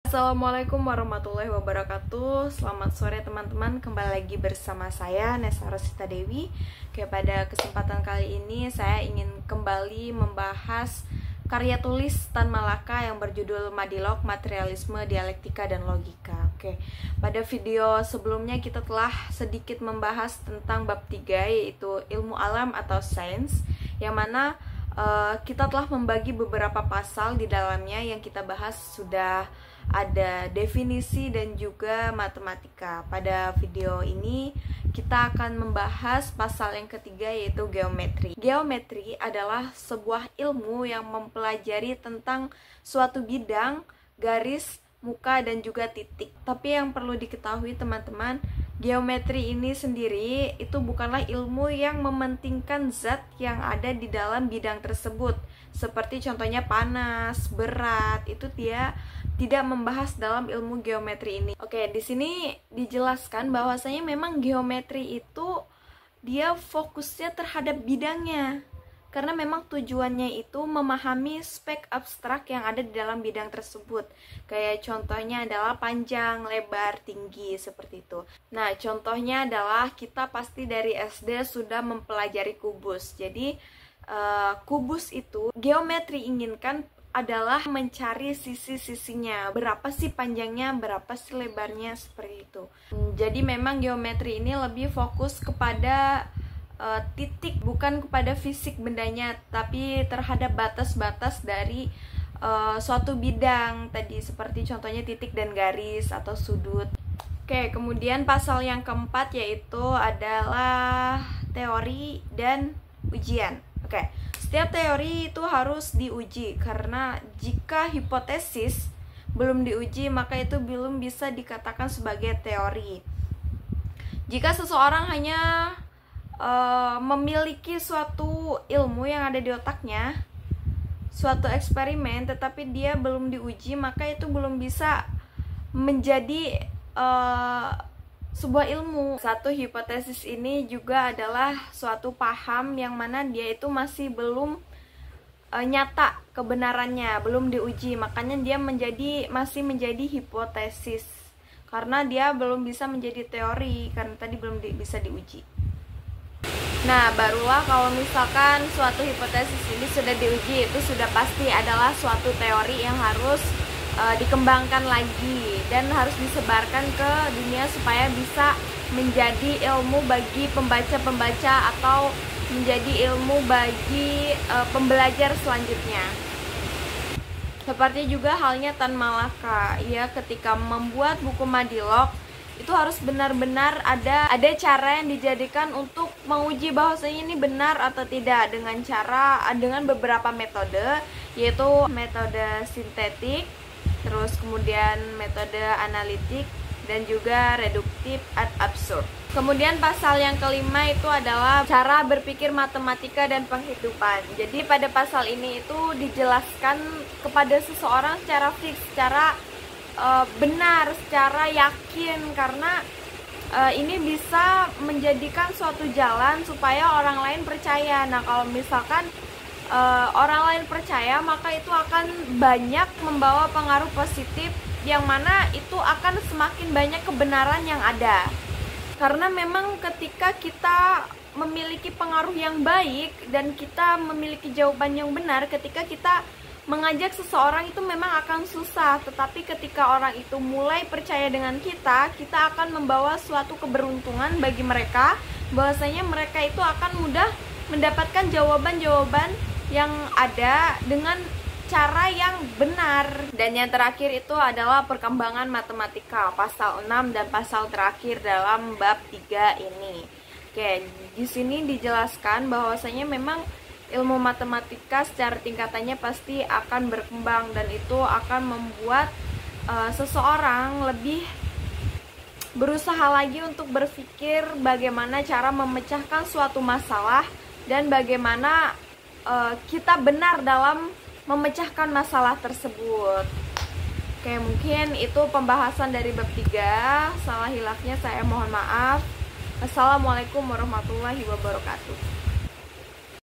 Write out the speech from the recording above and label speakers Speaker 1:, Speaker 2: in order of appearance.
Speaker 1: Assalamualaikum warahmatullahi wabarakatuh. Selamat sore teman-teman, kembali lagi bersama saya Nesa Rosita Dewi. Oke, pada kesempatan kali ini saya ingin kembali membahas karya tulis Tan Malaka yang berjudul Madilog, Materialisme, Dialektika, dan Logika. Oke, pada video sebelumnya kita telah sedikit membahas tentang bab 3, yaitu ilmu alam atau sains, yang mana kita telah membagi beberapa pasal di dalamnya. Yang kita bahas sudah ada definisi dan juga matematika. Pada video ini kita akan membahas pasal yang ketiga, yaitu geometri. Geometri adalah sebuah ilmu yang mempelajari tentang suatu bidang, garis, muka, dan juga titik. Tapi yang perlu diketahui teman-teman, geometri ini sendiri itu bukanlah ilmu yang mementingkan zat yang ada di dalam bidang tersebut. Seperti contohnya panas, berat, itu dia tidak membahas dalam ilmu geometri ini. Oke, di sini dijelaskan bahwasanya memang geometri itu dia fokusnya terhadap bidangnya. Karena memang tujuannya itu memahami spek abstrak yang ada di dalam bidang tersebut. Kayak contohnya adalah panjang, lebar, tinggi, seperti itu. Nah, contohnya adalah kita pasti dari SD sudah mempelajari kubus. Jadi, kubus itu geometri inginkan adalah mencari sisi-sisinya. Berapa sih panjangnya, berapa sih lebarnya, seperti itu. Jadi memang geometri ini lebih fokus kepada titik, bukan kepada fisik bendanya, tapi terhadap batas-batas dari suatu bidang tadi, seperti contohnya titik dan garis atau sudut. Oke, kemudian pasal yang keempat yaitu adalah teori dan ujian. Oke, setiap teori itu harus diuji, karena jika hipotesis belum diuji maka itu belum bisa dikatakan sebagai teori. Jika seseorang hanya memiliki suatu ilmu yang ada di otaknya, suatu eksperimen, tetapi dia belum diuji, maka itu belum bisa menjadi sebuah ilmu. Satu hipotesis ini juga adalah suatu paham yang mana dia itu masih belum nyata kebenarannya, belum diuji, makanya dia masih menjadi hipotesis, karena dia belum bisa menjadi teori, karena tadi belum bisa diuji. Nah, barulah kalau misalkan suatu hipotesis ini sudah diuji, itu sudah pasti adalah suatu teori yang harus dikembangkan lagi dan harus disebarkan ke dunia supaya bisa menjadi ilmu bagi pembaca-pembaca atau menjadi ilmu bagi pembelajar selanjutnya. Seperti juga halnya Tan Malaka, ia ketika membuat buku Madilog itu harus benar-benar ada cara yang dijadikan untuk menguji bahwasanya ini benar atau tidak, dengan beberapa metode, yaitu metode sintetik, terus kemudian metode analitik, dan juga reduktif ad absurd. Kemudian pasal yang kelima itu adalah cara berpikir matematika dan penghidupan. Jadi pada pasal ini itu dijelaskan kepada seseorang secara fix, secara benar, secara yakin, karena ini bisa menjadikan suatu jalan supaya orang lain percaya. Nah, kalau misalkan orang lain percaya, maka itu akan banyak membawa pengaruh positif, yang mana itu akan semakin banyak kebenaran yang ada. Karena memang ketika kita memiliki pengaruh yang baik dan kita memiliki jawaban yang benar, ketika kita mengajak seseorang itu memang akan susah, tetapi ketika orang itu mulai percaya dengan kita akan membawa suatu keberuntungan bagi mereka, bahwasanya mereka itu akan mudah mendapatkan jawaban-jawaban yang ada dengan cara yang benar. Dan yang terakhir itu adalah perkembangan matematika, pasal 6 dan pasal terakhir dalam bab 3 ini. Oke, di sini dijelaskan bahwasanya memang ilmu matematika secara tingkatannya pasti akan berkembang, dan itu akan membuat seseorang lebih berusaha lagi untuk berpikir bagaimana cara memecahkan suatu masalah dan bagaimana kita benar dalam memecahkan masalah tersebut. Oke, mungkin itu pembahasan dari bab 3. Salah hilafnya saya mohon maaf. Assalamualaikum warahmatullahi wabarakatuh.